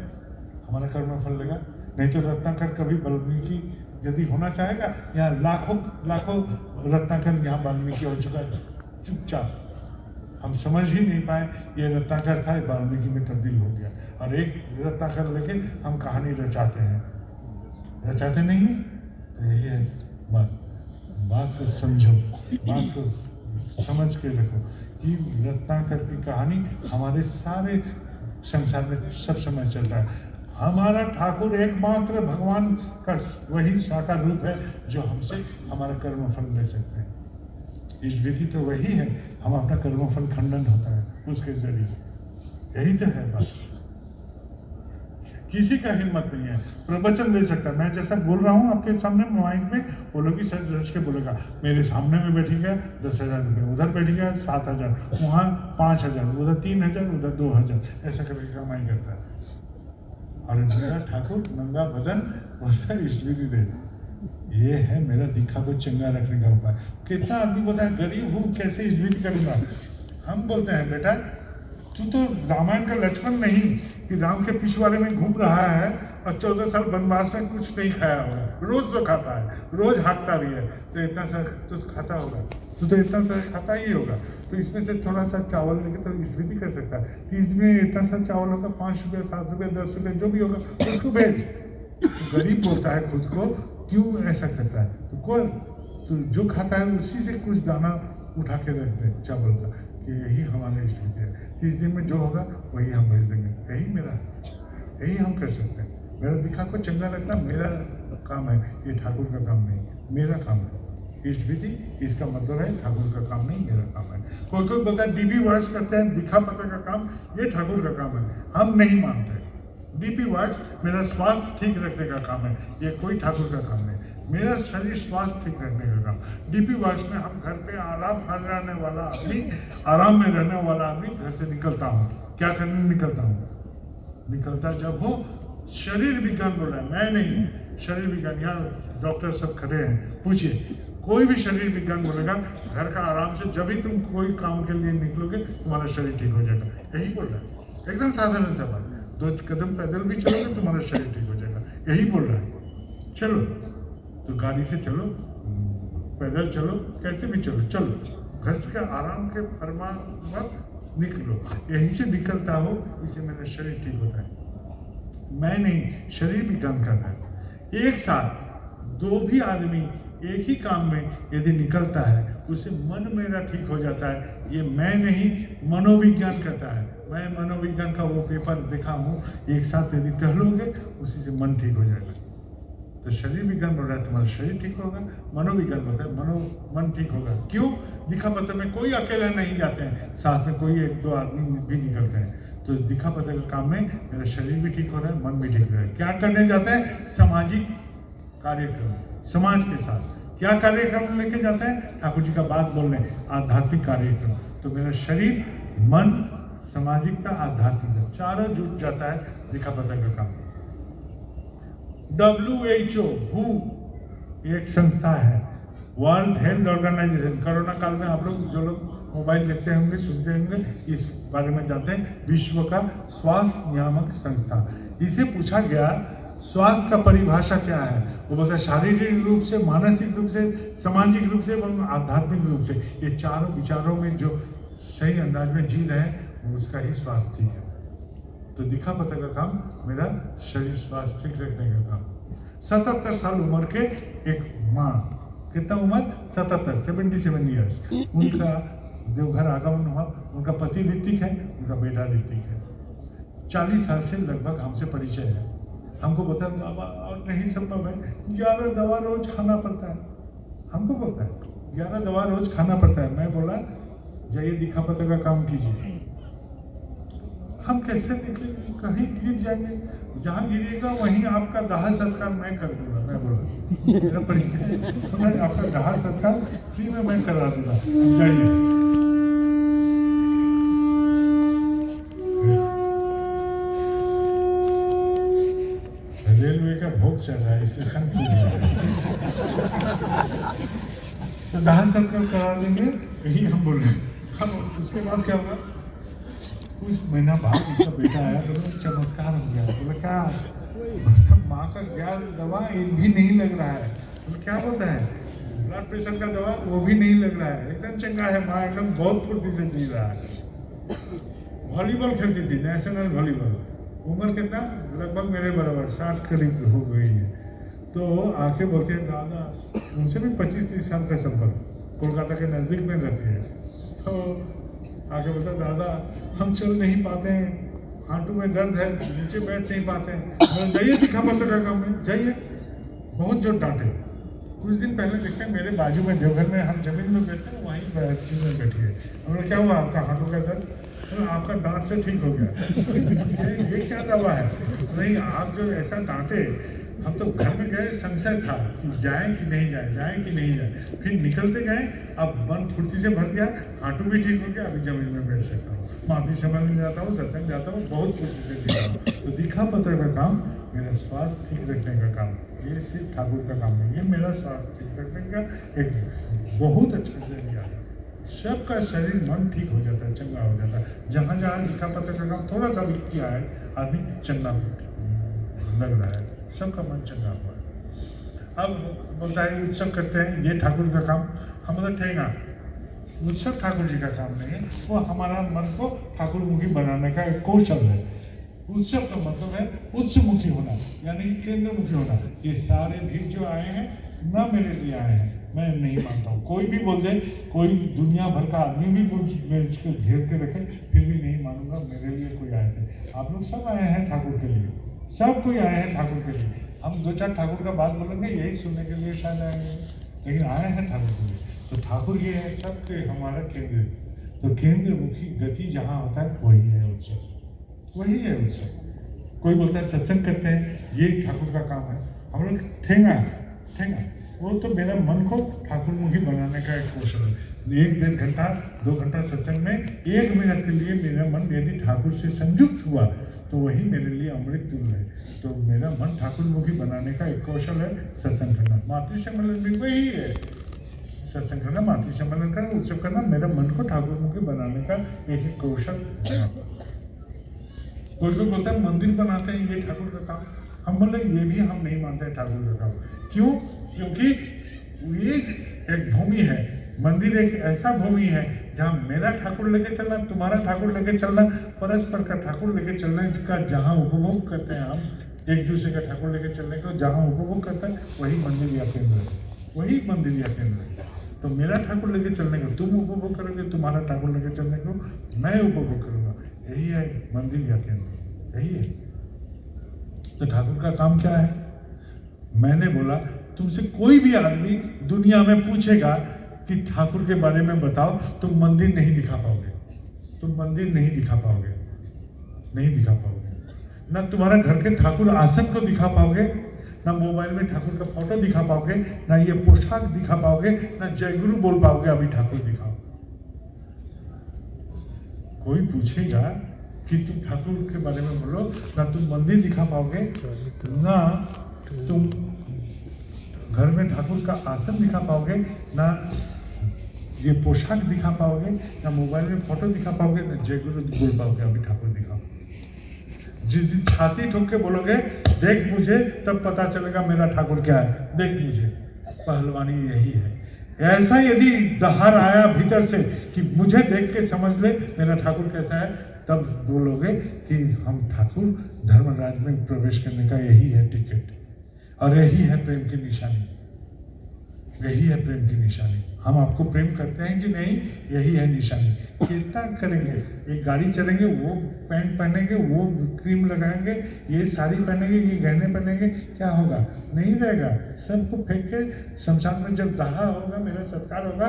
हमारा कर्मफल लेगा? नहीं तो रत्नाकर कभी वाल्मीकि यदि होना चाहेगा, यहाँ लाखों लाखों रत्नाकर यहाँ वाल्मीकि हो चुका है, चुपचाप। हम समझ ही नहीं पाए ये रत्नाकर था, वाल्मीकि में तब्दील हो गया, और एक रत्नाकर लेके हम कहानी रचाते हैं, रचाते नहीं। तो यही है बात को समझो, बात को समझ के रखो कि रत्नाकर की कहानी हमारे सारे संसार में सब समय चलता है। हमारा ठाकुर एकमात्र भगवान का वही साकार रूप है जो हमसे हमारा कर्मफल ले सकते हैं। इस विधि तो वही है, हम अपना कर्मफल खंडन होता है उसके जरिए। यही तो है बात। किसी का हिम्मत नहीं है प्रवचन दे सकता। मैं जैसा बोल रहा हूँ आपके सामने माइक में, वो लोग सच सच के बोलेगा। मेरे सामने में बैठेगा 10,000 रुपये, उधर बैठेगा 7,000, वहाँ 5,000, उधर 3,000, उधर 2,000, ऐसा करके कमाई करता है। और मेरा ठाकुर नंगा बदन बोलता है इष्ट विधि दे। ये है मेरा दीक्षा को चंगा रखने का उपाय। कितना आदमी बोलता है गरीब हूँ कैसे इष्ट विधि करूँगा। हम बोलते हैं बेटा तू तो रामायण का लक्ष्मण नहीं कि राम के पिछवाड़े में घूम रहा है और 14 साल वनवास में कुछ नहीं खाया होगा, रोज तो खाता है, रोज हाँकता भी है, तो इतना सा तो खाता होगा, तो इतना सा खाता ही होगा। तो इसमें से थोड़ा सा चावल लेके तो इष्ट विधि कर सकता है। तो इसमें इतना सा चावल होगा, 5 रुपये 7 रुपये 10 रुपये जो भी होगा उसको भेज। तो गरीब बोलता है खुद को, क्यों ऐसा करता है? तो कोई तो जो खाता है उसी से कुछ दाना उठा के रख दे चावल का, कि यही हमारा इष्ट विधि है। 30 दिन में जो होगा वही हम भेज देंगे। यही मेरा है, यही हम कर सकते हैं। मेरा दीक्षा को चंगा रखना मेरा काम है, ये ठाकुर का काम नहीं, मेरा काम है। इष्ट विधि इसका मतलब है ठाकुर का काम नहीं, मेरा काम है। कोई कोई बोलता है डीपी वार्ड्स करते हैं दीक्षा पत्र का काम, ये ठाकुर का काम है। हम नहीं मानते। डीपी वार्ड्स मेरा स्वास्थ्य ठीक रखने का काम है, ये कोई ठाकुर का काम नहीं। मेरा शरीर स्वास्थ्य ठीक रखने का काम। डीपी वार्ड्स में हम घर पे आराम फरमाने वाला आदमी, आराम में रहने वाला आदमी घर से निकलता हूँ। क्या करने निकलता हूँ? निकलता जब हो शरीर विज्ञान बोल रहा है, मैं नहीं, शरीर विज्ञान। यहाँ डॉक्टर सब खड़े हैं, पूछिए कोई भी शरीर विज्ञान बोलेगा घर का आराम से जब भी तुम कोई काम के लिए निकलोगे तुम्हारा शरीर ठीक हो जाएगा। यही बोल रहा है, एकदम साधारण सा बात। 2 कदम पैदल भी चलोगे तुम्हारा शरीर ठीक हो जाएगा, यही बोल रहा है। चलो तो गाड़ी से चलो, पैदल चलो, कैसे भी चलो, चलो घर से आराम के फरमा मत निकलो, यहीं से निकलता हो, इससे मेरा शरीर ठीक होता है। मैं नहीं, शरीर भी काम करता है। एक साथ दो भी आदमी एक ही काम में यदि निकलता है, उससे मन मेरा ठीक हो जाता है। ये मैं नहीं, मनोविज्ञान कहता है। मैं मनोविज्ञान का वो पेपर देखा हूँ, एक साथ यदि टहलोगे उसी से मन ठीक हो जाएगा। तो शरीर विज्ञान बोल रहा है तुम्हारा शरीर ठीक होगा, मनोविज्ञान बोलता है मन ठीक होगा। क्यों? दिखा पत्र में कोई अकेला नहीं जाते हैं, साथ में कोई एक दो आदमी भी निकलते हैं। तो दिखा पत्र के काम में मेरा शरीर भी ठीक हो रहा है, मन भी ठीक हो रहा है। क्या करने जाते हैं? सामाजिक कार्यक्रम, समाज के साथ क्या कार्यक्रम लेके जाते हैं? ठाकुर जी का बात बोलने, आध्यात्मिक कार्यक्रम। तो मेरा शरीर, मन, सामाजिकता, आध्यात्मिकता चारों जुट जाता है दिखा पत्र का काम। WHO WHO एक संस्था है, वर्ल्ड हेल्थ ऑर्गेनाइजेशन। कोरोना काल में आप लोग जो लोग मोबाइल देखते होंगे, सुनते होंगे, इस बारे में जानते हैं, विश्व का स्वास्थ्य नियामक संस्था। इसे पूछा गया स्वास्थ्य का परिभाषा क्या है? वो बोलता है शारीरिक रूप से, मानसिक रूप से, सामाजिक रूप से एवं आध्यात्मिक रूप से ये चारों विचारों में जो सही अंदाज में जी रहे हैं, उसका ही स्वास्थ्य ठीक है। तो दिखा पता का काम मेरा शरीर स्वास्थ्य ठीक रखने का काम। 77 साल उम्र के एक माँ, कितना उम्र? 77, 77 ईयर्स। उनका देवघर आगमन हुआ। उनका पति ऋतिक है, उनका बेटा ऋतिक है। 40 साल से लगभग हमसे परिचय है। हमको बोलता है बाबा और नहीं संभव है, 11 दवा रोज खाना पड़ता है। हमको बोलता है 11 दवा रोज खाना पड़ता है। मैं बोला जाइए दिखा पता का काम कीजिए। हम कैसे निकलेंगे? कहीं गिर जाएंगे, जहाँ गिरिएगा वहीं आपका दाह सत्कार मैं कर दूंगा। मैं बोला मेरा परिचय, मैं आपका दाह सत्कार फ्री में मैं करा दूंगा, जाइए। रेलवे का भोग चल रहा है, इसलिए संग तो दाह सत्कार करा देंगे, यही हम बोल रहे हैं। हम उसके बाद क्या हुआ? कुछ महीना बाद उसका बेटा आया, तो चमत्कार हो गया। बोला क्या? माँ का 11 दवा एक भी नहीं लग रहा है। तो क्या बोलता है? ब्लड प्रेशर का दवा वो भी नहीं लग रहा है, एकदम चंगा है। माँ एकदम बहुत फुर्ती से जी रहा है। वॉलीबॉल खेलती थी, नेशनल वॉलीबॉल। उम्र कितना? लगभग मेरे बराबर, 60 करीब हो गई है। तो आके बोलते हैं दादा, उनसे भी 25-30 साल का सफर, कोलकाता के नज़दीक में रहती है। तो आके बोलता दादा हम चल नहीं पाते हैं, हाथों में दर्द है, नीचे बैठ नहीं पाते हैं। जाइए दिखा पत्र का काम में जाइए। बहुत जोर डांटे। कुछ दिन पहले देखते हैं मेरे बाजू में देवघर में हम जमीन में बैठते हैं, वहीं में बैठी है। हमने क्या हुआ? आपका हाथों का दर्द? आपका दांत से ठीक हो गया। ये क्या दवा है? नहीं, आप जो ऐसा डांटे, हम तो घर में गए, संशय था कि जाए कि नहीं जाए, जाए कि नहीं जाए। फिर निकलते गए, अब मन फुर्ती से भर गया, हाथों भी ठीक हो गया, अभी जमीन में बैठ सकता हूँ, माती समझ में जाता हूँ, सत्संग जाता हूँ, बहुत फुर्ती से ठीक हूँ। तो दिखा पत्र का काम मेरा स्वास्थ्य ठीक रखने का काम, ये सिर्फ ठाकुर का काम नहीं, ये मेरा स्वास्थ्य ठीक रखने का एक बहुत अच्छा जरिया है। सबका शरीर मन ठीक हो जाता है, चंगा हो जाता है। जहाँ जहाँ दिखा पत्र का काम थोड़ा सा भी किया है, आदमी चंगा लग रहा है, सबका मन चंगा हुआ है। अब बोलता है उत्सव करते हैं, ये ठाकुर का काम। हम बोलते ठेंगा, उत्सव ठाकुर जी का काम नहीं है, वो हमारा मन को ठाकुर मुखी बनाने का एक कौशल है। उत्सव का मतलब है उत्समुखी होना, यानी केंद्रमुखी होना। ये सारे भीड़ जो आए हैं ना मेरे लिए आए हैं, मैं नहीं मानता हूँ। कोई भी बोल दे, कोई दुनिया भर का आदमी भी मुझको घेर के रखे, फिर भी नहीं मानूंगा मेरे लिए कोई आए थे। आप लोग सब आए हैं ठाकुर के लिए, सब कोई आए हैं ठाकुर के लिए। हम 2-4 ठाकुर का बात बोलेंगे, यही सुनने के लिए शायद आएंगे, लेकिन आए हैं ठाकुर के लिए। तो ठाकुर ये है सबके हमारा केंद्र। तो केंद्रमुखी गति जहाँ होता है वही है उत्सव, वही है उत्सव। कोई बोलता है सत्संग करते हैं, ये ठाकुर का काम है। हम लोग ठेंगा ठेंगा, वो तो मेरा मन को ठाकुरमुखी बनाने का एक कौशल है। 1-1.5 घंटा 2 घंटा सत्संग में 1 मिनट के लिए मेरा मन यदि ठाकुर से संयुक्त हुआ तो वही मेरे लिए अमृत तुल्य है। तो मेरा मन ठाकुरमुखी बनाने का एक कौशल है सत्संग करना। मातृ सम्मेलन भी वही है, सत्संग करना, मातृ सम्मेलन करना, उत्सव करना, मेरा मन को ठाकुरमुखी बनाने का एक कौशल है। कोई कोई बोलता है मंदिर बनाते हैं ये ठाकुर का काम। हम बोले ये भी हम नहीं मानते हैं ठाकुर का काम। क्यों? क्योंकि ये एक भूमि है, मंदिर एक ऐसा भूमि है जहाँ मेरा ठाकुर लेके चलना, तुम्हारा ठाकुर लेके चलना, परस्पर का ठाकुर लेके चलने का जहाँ उपभोग करते हैं हम, एक दूसरे का ठाकुर लेके चलने को जहाँ उपभोग करता है वही मंदिर या केंद्र है, वही मंदिर या केंद्र है। तो मेरा ठाकुर लेके चलने को तुम उपभोग करोगे, तुम्हारा ठाकुर लेके चलने को मैं उपभोग करूँगा, यही है मंदिर या केंद्र, यही है। तो ठाकुर का काम क्या है? मैंने बोला तुमसे कोई भी आदमी दुनिया में पूछेगा कि ठाकुर के बारे में बताओ, तुम मंदिर नहीं दिखा पाओगे, तुम मंदिर नहीं दिखा पाओगे, नहीं दिखा पाओगे। ना तुम्हारा घर के ठाकुर आसन को दिखा पाओगे, ना मोबाइल में ठाकुर का फोटो दिखा पाओगे, ना ये पोशाक दिखा पाओगे, ना जय गुरु बोल पाओगे अभी ठाकुर दिखाओ। कोई पूछेगा कि तुम ठाकुर के बारे में बोलो, ना तुम मंदिर दिखा पाओगे, ना तुम घर में ठाकुर का आसन दिखा पाओगे, ना ये पोशाक दिखा पाओगे, ना मोबाइल में फोटो दिखा पाओगे, ना जय गुरु बोल पाओगे अभी ठाकुर दिखाओ। जिस दिन छाती ठोक के बोलोगे देख मुझे, तब पता चलेगा मेरा ठाकुर क्या है, देख मुझे। पहलवानी यही है। ऐसा यदि दहार आया भीतर से कि मुझे देख के समझ ले मेरा ठाकुर कैसा है, तब बोलोगे कि हम ठाकुर धर्मराज में प्रवेश करने का यही है टिकट, और यही है प्रेम की निशानी, यही है प्रेम की निशानी। हम आपको प्रेम करते हैं कि नहीं, यही है निशानी। कीर्तन करेंगे, एक गाड़ी चलेंगे, वो पैंट पहनेंगे, वो क्रीम लगाएंगे, ये साड़ी पहनेंगे, ये गहने पहनेंगे, क्या होगा? नहीं रहेगा। सबको फेंक के शमशान में जब दहा होगा, मेरा सत्कार होगा,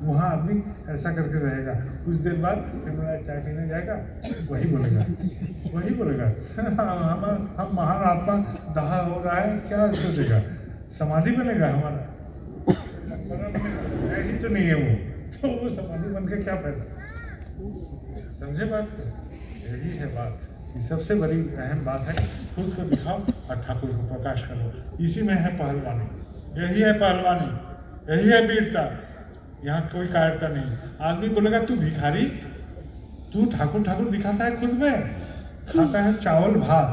वहाँ आदमी ऐसा करके रहेगा। कुछ देर बाद मेरा चाय पीने जाएगा, वही बोलेगा, वही बोलेगा हम महान आत्मा दहा हो रहा है, क्या सोचेगा? समाधि बनेगा हमारा, ही तो नहीं है वो, तो वो समाधि बन के क्या फायदा? समझे बात? यही है बात। ये सबसे बड़ी अहम बात है, खुद को दिखाओ और ठाकुर को प्रकाश करो। इसी में है पहलवानी, यही है पहलवानी, यही है वीरता। यहाँ कोई कायरता नहीं। आदमी बोलेगा तू भिखारी, तू ठाकुर ठाकुर दिखाता है, खुद में खाता है चावल भात,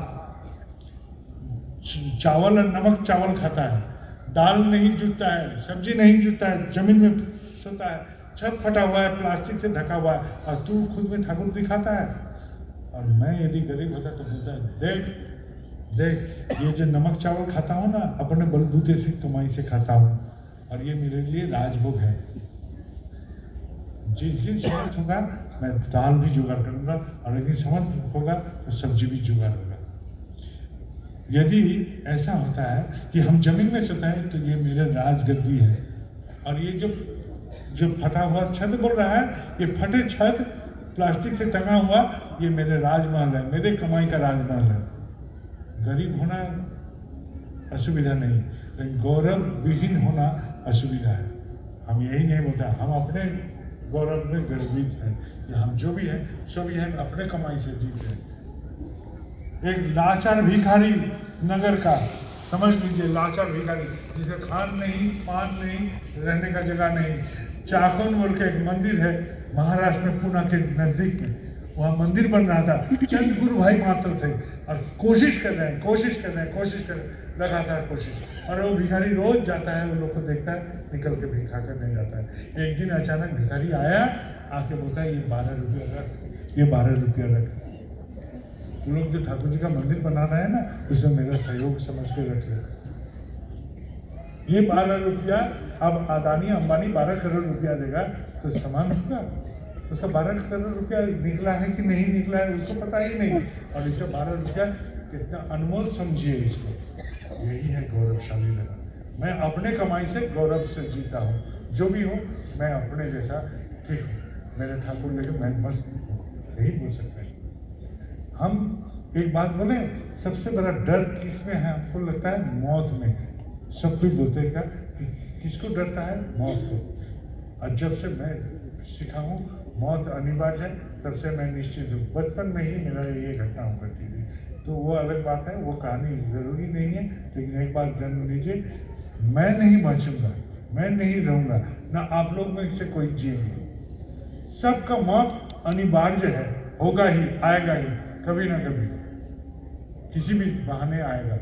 चावल और नमक चावल खाता है, दाल नहीं जुटता है, सब्जी नहीं जुटता है, जमीन में सोता है, छत फटा हुआ है, प्लास्टिक से ढका हुआ है, और तू खुद में ठाकुर दिखाता है। और मैं यदि गरीब होता तो बोलता है देख देख, ये जो नमक चावल खाता हूँ ना, अपने बलबूते से कमाई से खाता हूँ, और ये मेरे लिए राजभोग है। जिस दिन समर्थ होगा मैं दाल भी जुगाड़ करूँगा, और एक दिन समर्थ होगा तो सब्जी भी जुगाड़ होगा। यदि ऐसा होता है कि हम जमीन में सोते हैं तो ये मेरा राजगद्दी है, और ये जो फटा हुआ छत बोल रहा है, ये फटे छत प्लास्टिक से टंगा हुआ, ये मेरे राजमहल है, मेरे कमाई का राजमहल है। गरीब होना असुविधा नहीं, लेकिन गौरव विहीन होना असुविधा है। हम यही नहीं बोलते, हम अपने गौरव में गर्वित हैं कि हम जो भी है सभी है अपने कमाई से जीते हैं। एक लाचार भिखारी नगर का, समझ लीजिए, लाचार भिखारी जिसे खान नहीं, पान नहीं, रहने का जगह नहीं। चाकोन बोल के एक मंदिर है महाराष्ट्र में, पुणे के नजदीक में, वहाँ मंदिर बन रहा था। चंद गुरु भाई मात्र थे और कोशिश कर रहे हैं, लगातार कोशिश। और वो भिखारी रोज जाता है, वो लोग को देखता है, निकल के भिखा कर नहीं जाता है। एक दिन अचानक भिखारी आया, आके बोलता है ये 12 रुपया रख, ये 12 रुपया रख। लोग जो ठाकुर जी का मंदिर बना रहे हैं ना, उसमें मेरा सहयोग समझ के रख ले। ये 12 रुपया, अब अदानी अंबानी 12 करोड़ रुपया देगा तो समान होगा? उसका 12 करोड़ रुपया निकला है कि नहीं निकला है उसको पता ही नहीं, और इसका 12 रुपया कितना अनमोल समझिए इसको। यही है गौरवशाली रहना। मैं अपने कमाई से गौरव से जीता हूँ, जो भी हूँ मैं अपने जैसा ठीक हूँ, मेरे ठाकुर लेके मैं मस्त हूँ, यही बोल सकते हैं। हम एक बात बोले, सबसे बड़ा डर किस में है हमको लगता है? मौत में। सब कोई बोलते हैं क्या कि किसको डरता है? मौत को। और जब से मैं सीखा हूँ मौत अनिवार्य है, तब से मैं निश्चित हूँ। बचपन में ही मेरा ये घटना हो करती थी, तो वो अलग बात है, वो कहानी जरूरी नहीं है। लेकिन एक बात जान लीजिए, मैं नहीं बचूंगा, मैं नहीं रहूँगा, ना आप लोग में से कोई जिएंगे। सबका मौत अनिवार्य है, होगा ही, आएगा ही, कभी ना कभी, किसी भी बहाने आएगा।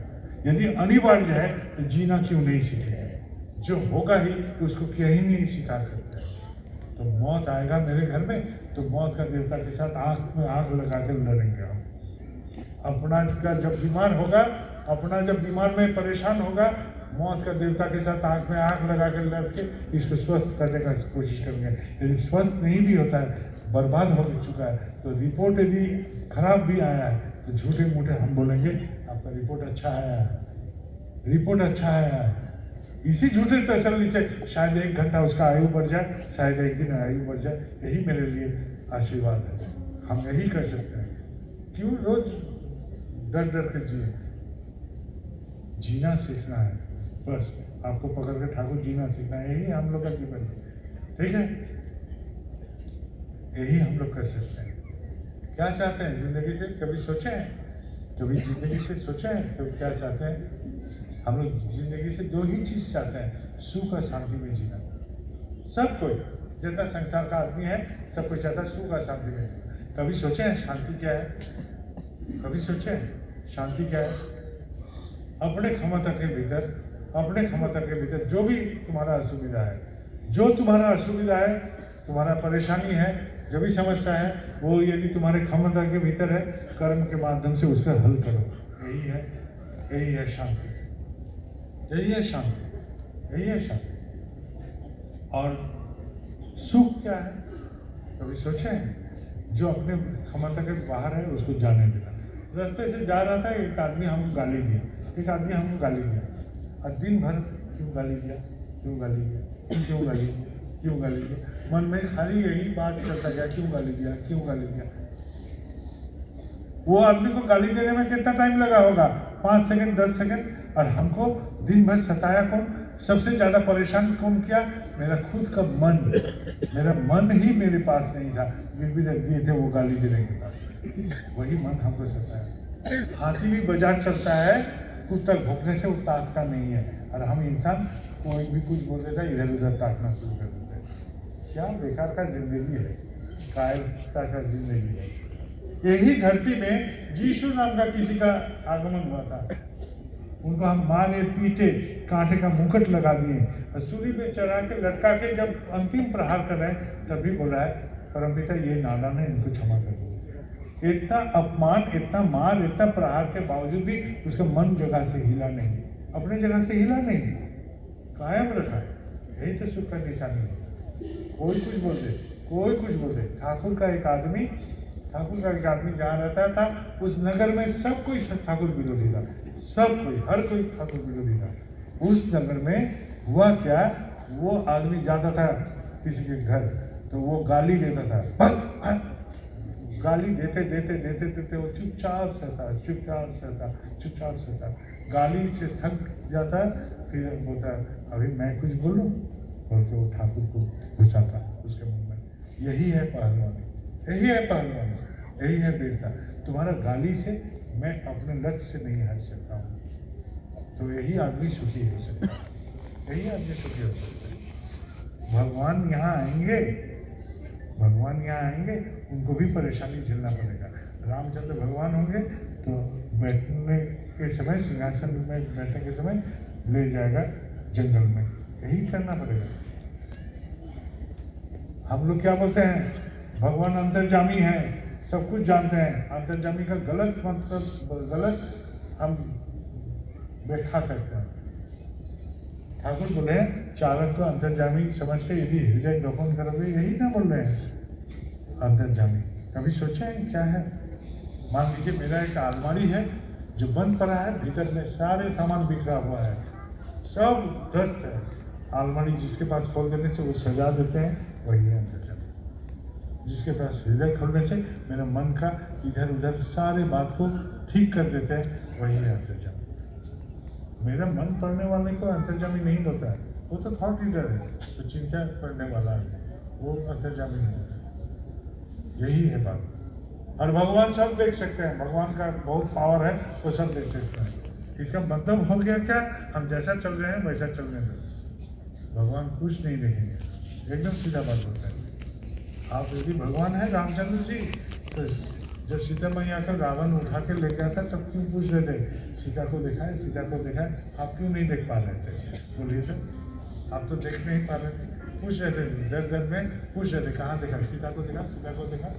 यदि अनिवार्य है तो जीना क्यों नहीं सीखेगा? जो होगा ही उसको क्या ही नहीं सिखा सकते। तो मौत आएगा मेरे घर में तो मौत का देवता के साथ आंख में आंख लगा कर लड़ेंगे हम। अपना का जब बीमार होगा, अपना जब बीमार में परेशान होगा, मौत का देवता के साथ आंख में आंख लगा कर लड़ के इसको स्वस्थ करने का कोशिश करेंगे। यदि स्वस्थ नहीं भी होता है, बर्बाद हो चुका है, तो रिपोर्ट यदि खराब भी आया है तो झूठे मूठे हम बोलेंगे आपका रिपोर्ट अच्छा आया है, रिपोर्ट अच्छा आया है। इसी झूठे तसल्ली से शायद 1 घंटा उसका आयु बढ़ जाए, शायद 1 दिन आयु बढ़ जाए। यही मेरे लिए आशीर्वाद है। हम यही कर सकते हैं। क्यों रोज डर डर के जिए? जीना सीखना है, बस आपको पकड़ के ठाकुर जीना सीखना है। यही हम लोग का जीवन है, ठीक है? यही हम लोग कर सकते हैं। क्या चाहते हैं जिंदगी से? कभी सोचे हैं? कभी जिंदगी से सोचे हैं कभी क्या चाहते हैं? हम लोग जिंदगी से 2 ही चीज चाहते हैं, सुख और शांति में जीना। सब कोई जितना संसार का आदमी है, सब कोई चाहता है सुख और शांति में जीना। कभी सोचे हैं शांति क्या है? कभी सोचे हैं शांति क्या है? अपने क्षमता के भीतर, अपने क्षमता के भीतर जो भी तुम्हारा असुविधा है, जो तुम्हारा असुविधा है, तुम्हारा परेशानी है, जो भी समस्या है, वो यदि तुम्हारे क्षमता के भीतर है, कर्म के माध्यम से उसका हल करो। यही है शांति, यही है शांति, यही है शांति। और सुख क्या है? कभी सोचे हैं? जो अपने क्षमता के बाहर है उसको जाने देना। रास्ते से जा रहा था, एक आदमी हमको गाली दिया, एक आदमी हमको गाली दिया, और दिन भर क्यों गाली दिया, क्यों गाली दिया, क्यों गाली दिया, क्यों गाली दिया, मन में खाली यही बात चलता गया, क्यों गाली दिया, क्यों गाली दिया। वो आदमी को गाली देने में कितना टाइम लगा होगा? 5 सेकंड, 10 सेकंड। और हमको दिन भर सताया कौन? सबसे ज्यादा परेशान कौन किया? मेरा खुद का मन। मेरा मन ही मेरे पास नहीं था, गिरवी रख दिए थे वो गाली देने के पास। वही मन हमको सताया। हाथी भी बाजार चलता है, कुत्ता भौंकने से वो ताकता नहीं है, और हम इंसान कोई भी कुछ बोल देता है, इधर उधर ताकना शुरू कर देते हैं। क्या बेकार का जिंदगी है, कायरता का जिंदगी है। यही धरती में यीशु नाम का किसी का आगमन हुआ था। उनको हम मारे, पीटे, कांटे का मुकुट लगा दिए, और सूली पे चढ़ा के लटका के जब अंतिम प्रहार कर रहे हैं, तभी बोल रहा है परमपिता ये नादान है, इनको क्षमा कर दीजिए। इतना अपमान, इतना मार, इतना प्रहार के बावजूद भी उसका मन जगह से हिला नहीं, अपने जगह से हिला नहीं, कायम रखा है। यही तो सुख का निशानी है। कोई कुछ बोल दे, कोई कुछ बोल दे। ठाकुर का एक आदमी जहाँ रहता था, उस नगर में सब कोई ठाकुर विरोधी था, सब कोई, हर कोई ठाकुर विरोधी था। उस नगर में हुआ क्या, वो आदमी जाता था किसी के घर, तो वो गाली देता था, गाली देते वो चुपचाप सहता, गाली से थक जाता, फिर बोलता अभी मैं कुछ बोलूं, बोल के वो ठाकुर को घुसाता उसके मन में। यही है पहलवानी, यही है पहलवानी, यही है वीरता। तुम्हारा गाली से मैं अपने लक्ष्य से नहीं हट सकता हूँ, तो यही आदमी सुखी हो सकता है, यही आदमी सुखी हो सकता है। भगवान यहाँ आएंगे, उनको भी परेशानी झेलना पड़ेगा। रामचंद्र भगवान होंगे तो बैठने के समय, सिंहासन में बैठने के समय ले जाएगा जंगल में, यही करना पड़ेगा। हम लोग क्या बोलते हैं? भगवान अंतर्जामी है, सब कुछ जानते हैं। अंतर्जामी का गलत मतलब, गलत हम व्याख्या करते हैं। ठाकुर बोले चालक को अंतर्जामी समझ के यदि हृदय गोपन करोगे, यही ना बोल रहे हैं अंतर्जामी। कभी सोचा है क्या है? मान लीजिए मेरा एक अलमारी है जो बंद पड़ा है, भीतर में सारे सामान बिखरा हुआ है, सब दर्द है। अलमारी जिसके पास खोल देने से वो सजा देते हैं, वही है अंतर्जामी। जिसके पास हृदय खोलने से मेरे मन का इधर उधर सारे बात को ठीक कर देते हैं, वही है अंतर्जामी। मेरा मन पढ़ने वाले को अंतर्जामी नहीं होता है, वो तो थॉट लीडर है, तो चिंता करने वाला है, वो अंतर्जामी नहीं होता। यही है बात। और भगवान सब देख सकते हैं, भगवान का बहुत पावर है, वो सब देख सकते हैं। इसका मतलब हो गया क्या? हम जैसा चल रहे हैं वैसा चलने दो, भगवान कुछ नहीं देखेंगे। एकदम सीधा बात होता है। आप यदि भगवान है रामचंद्र जी, तो जब सीता मैया का रावण उठा के ले गया था, तब क्यों पूछ रहे थे सीता को दिखाए, सीता को दिखाए? आप क्यों नहीं देख पा रहे थे? बोलिए तो, आप तो देख नहीं पा रहे थे। पूछ रहे थे, दर दर में पूछ रहे थे कहाँ देखा, सीता को देखा, सीता को देखा।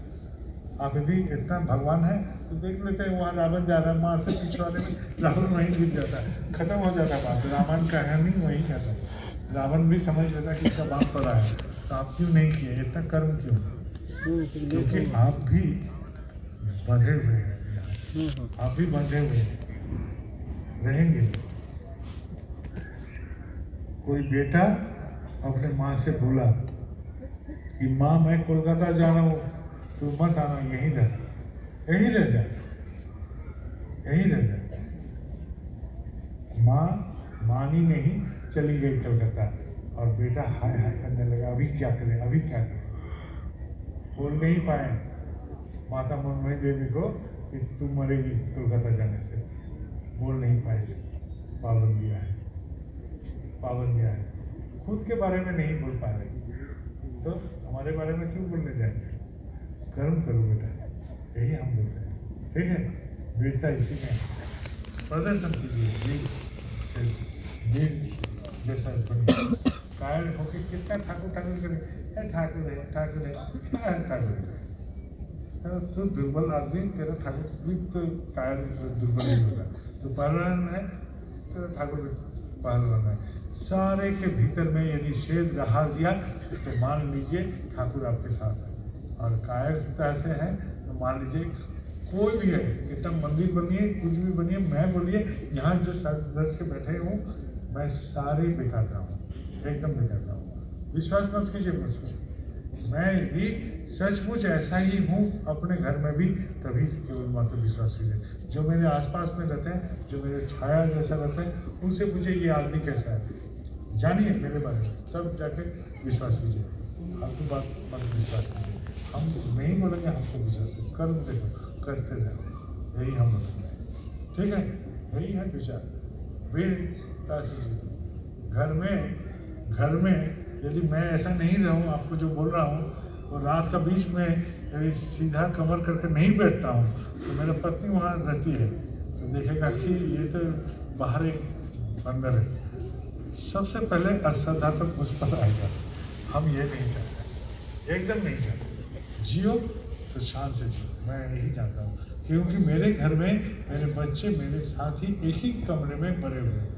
आप यदि इतना भगवान है तो देख लेते हैं, वहाँ रावण जा रहा है, मार से पिछवाड़े में रावण वहीं गिर जाता है, खत्म हो जाता है बात, रामायण कहानी वहीं जाता है। रावण भी समझ लेता कि इसका बाप पड़ा है, तो आप क्यों नहीं किए, इतना कर्म क्यों? क्योंकि आप भी बंधे हुए हैं, आप भी बंधे हुए रहेंगे। कोई बेटा अपने माँ से बोला कि माँ मैं कोलकाता जा रहा हूँ, तू मत आना, यहीं रह, यहीं रह जा, यहीं रह जा। माँ मानी नहीं, चली गई कलकत्ता, और बेटा हाय हाय करने लगा, अभी क्या करें, अभी क्या करें। बोल नहीं पाए माता मनमोहन देवी को कि तू मरेगी कोलकाता जाने से, बोल नहीं पाए। पाबंद दिया है, पाबंद दिया है, खुद के बारे में नहीं बोल पा रहे, तो हमारे बारे में क्यों बोलने जाएंगे। कर्म करो बेटा, यही हम बोलते हैं, ठीक है। वीरता इसी में, प्रदर्शन कीजिए, वीर जैसा बनिए। कायर होके कितना ठाकुर ठाकुर करे, ठाकुर है ठाकुर है, क्या है ठाकुर है, तो दुर्बल आदमी, तेरा ठाकुर भी तो कायर दुर्बल नहीं होगा। तो पहलवान है तो ठाकुर पहलवान है। सारे के भीतर में यदि शेर रहा दिया तो मान लीजिए ठाकुर आपके साथ है, और कायर से है तो मान लीजिए कोई भी है, कितना मंदिर बनिए, कुछ भी बनिए, मैं बोलिए यहाँ जो दर्ज के बैठे हूँ, मैं सारे बेकार का हूँ, एकदम बेकार का हूँ। विश्वास मत कीजिए मुझको, मैं भी सचमुच ऐसा ही हूँ अपने घर में भी, तभी केवल मात्र विश्वास कीजिए। जो मेरे आसपास में रहते हैं, जो मेरे छाया जैसा रहते हैं, उनसे पूछे ये आदमी कैसा है, जानिए मेरे बारे में, तब जाके विश्वास कीजिए। आपकी बात मत विश्वास कीजिए, हम नहीं बोलेंगे हमको विश्वास कीजिए, कर्म देखो, करते जाओ, यही हम बोलेंगे, ठीक है। यही है विचार। वीरता से घर में यदि मैं ऐसा नहीं रहूँ, आपको जो बोल रहा हूँ, और रात का बीच में यदि सीधा कमर करके नहीं बैठता हूँ, तो मेरा पत्नी वहाँ रहती है, तो देखेगा कि ये तो बाहर एक बंदर है। सबसे पहले अश्रद्धा तो मुझ पर आएगा, हम ये नहीं चाहते, एकदम नहीं चाहते। जियो तो शान से जियो, मैं यही चाहता हूँ, क्योंकि मेरे घर में मेरे बच्चे मेरे साथ ही एक ही कमरे में बड़े हुए हैं,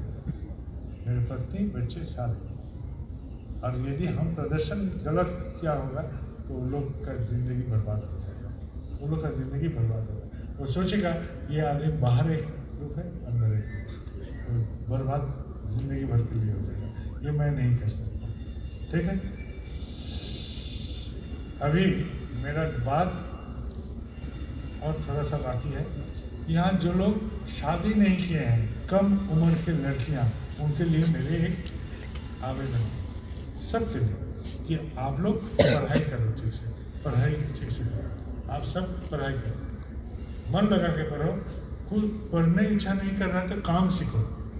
मेरे पत्नी बच्चे सारे। और यदि हम प्रदर्शन गलत किया होगा तो उन लोग का जिंदगी बर्बाद हो जाएगा, उन लोग का जिंदगी बर्बाद होगा। वो सोचेगा ये आदमी बाहर एक रूप है, अंदर एक रूप, तो बर्बाद जिंदगी भर के लिए हो जाएगा। ये मैं नहीं कर सकता, ठीक है। अभी मेरा बात और थोड़ा सा बाकी है। यहाँ जो लोग शादी नहीं किए हैं, कम उम्र के लड़कियाँ, उनके लिए मेरे एक आवेदन है, सबके लिए, कि आप लोग पढ़ाई करो ठीक से, पढ़ाई ठीक से करो, आप सब पढ़ाई करो, मन लगा के पढ़ो। कुछ पढ़ने इच्छा नहीं कर रहा है तो काम सीखो,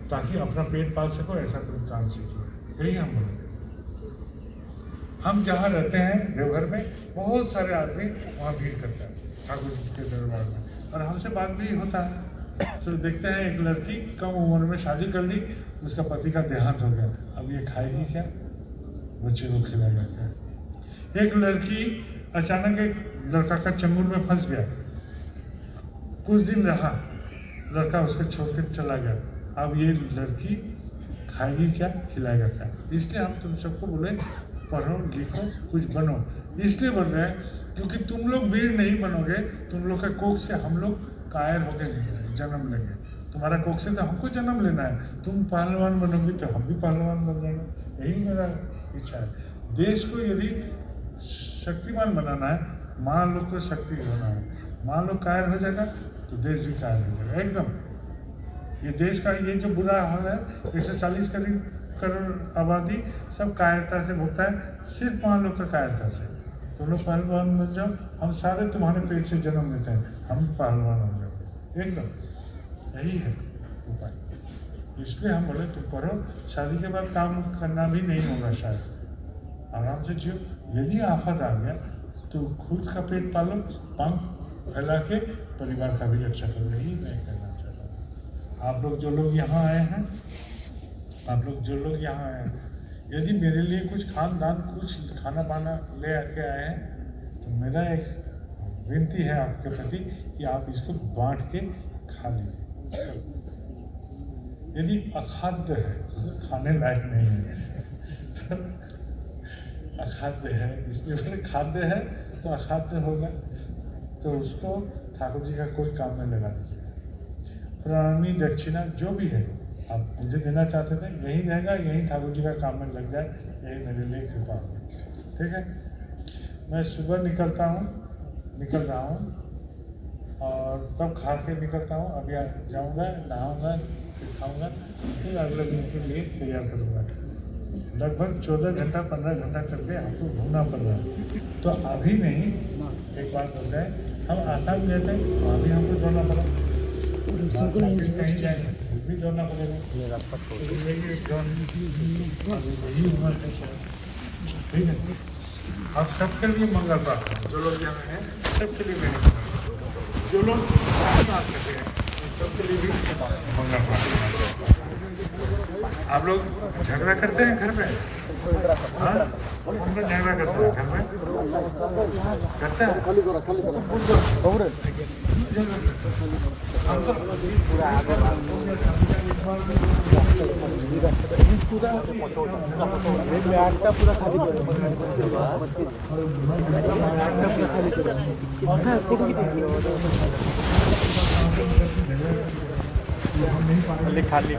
ताकि अपना पेट पाल सको, ऐसा कोई काम सीखो, यही हम बोलेंगे। हम जहाँ रहते हैं देवघर में, बहुत सारे आदमी वहाँ भीड़ करता है ठाकुर के दरबार में, और हमसे बात भी होता है। तो देखते हैं एक लड़की कम उम्र में शादी कर ली, उसका पति का देहांत हो गया, अब ये खाएगी क्या, बच्चे को खिलाएगा क्या। एक लड़की अचानक एक लड़का का चंगुल में फंस गया, कुछ दिन रहा, लड़का उसको छोड़ कर चला गया, अब ये लड़की खाएगी क्या, खिलाएगा क्या। इसलिए हम तुम सबको बोले पढ़ो लिखो कुछ बनो। इसलिए बोल रहे हैं क्योंकि तुम लोग वीर नहीं बनोगे, तुम लोग के कोख से हम लोग कायर होकर जन्म लेंगे, तुम्हारा कोख से तो हमको जन्म लेना है। तुम पहलवान बनोगे तो हम भी पहलवान बन जाएंगे, यही मेरा इच्छा है। देश को यदि शक्तिमान बनाना है, माँ लोग को शक्ति होना है, माँ लोग कायर हो जाएगा तो देश भी कायर हो जाएगा एकदम। ये देश का ये जो बुरा हाल है, 140 करोड़ आबादी सब कायरता से भुगता है, सिर्फ माँ लोग का कायरता से। तुम लोग पहलवान बन जाओ, हम सारे तुम्हारे पेट से जन्म लेते हैं, हम पहलवान हो जाओ एकदम, यही है उपाय। इसलिए हम बोले तुम पढ़ो, शादी के बाद काम करना भी नहीं होगा शायद, आराम से जियो। यदि आफत आ गया तो खुद का पेट पालो, पंख फैला के परिवार का भी रक्षा करो, यही मैं कहना चाहता हूँ। आप लोग जो लोग यहाँ आए हैं, यदि मेरे लिए कुछ खानदान कुछ खाना पाना ले आके आए हैं तो मेरा एक विनती है आपके प्रति कि आप इसको बांट के खा लीजिए। यदि अखाद्य है, खाने लायक नहीं है तो अखाद्य है, इसलिए बोले खाद्य है तो अखाद्य होगा, तो उसको ठाकुर जी का कोई काम में लगा दीजिएगा। प्रणामी दक्षिणा जो भी है आप मुझे देना चाहते थे यही रहेगा, यही ठाकुर जी का काम में लग जाए, यही मेरे लिए कृपा हो। ठीक है, मैं सुबह निकल रहा हूँ और तब खा के निकलता हूँ। अभी जाऊँगा, नहाऊँगा, फिर खाऊँगा, फिर अगले दिन के लिए तैयार करूँगा। लगभग 14 घंटा 15 घंटा करके आपको घूमना पड़ रहा है। तो अभी नहीं, एक बात होता है, हम आसाम गए थे वहाँ भी हमको दौड़ना पड़ा, कहीं जाएंगे भी दौड़ना पड़ेगा। यही उम्र है, ठीक है। आप सबके लिए मंगल प्राप्त है, जो लोग यहाँ हैं सबके लिए मेरी जो लोग बात करते हैं सबके लिए भी मंगल प्राप्त है। आप लोग झगड़ा करते हैं घर में? हाँ, हम लोग झगड़ा करते हैं घर में, करते हैं। खाली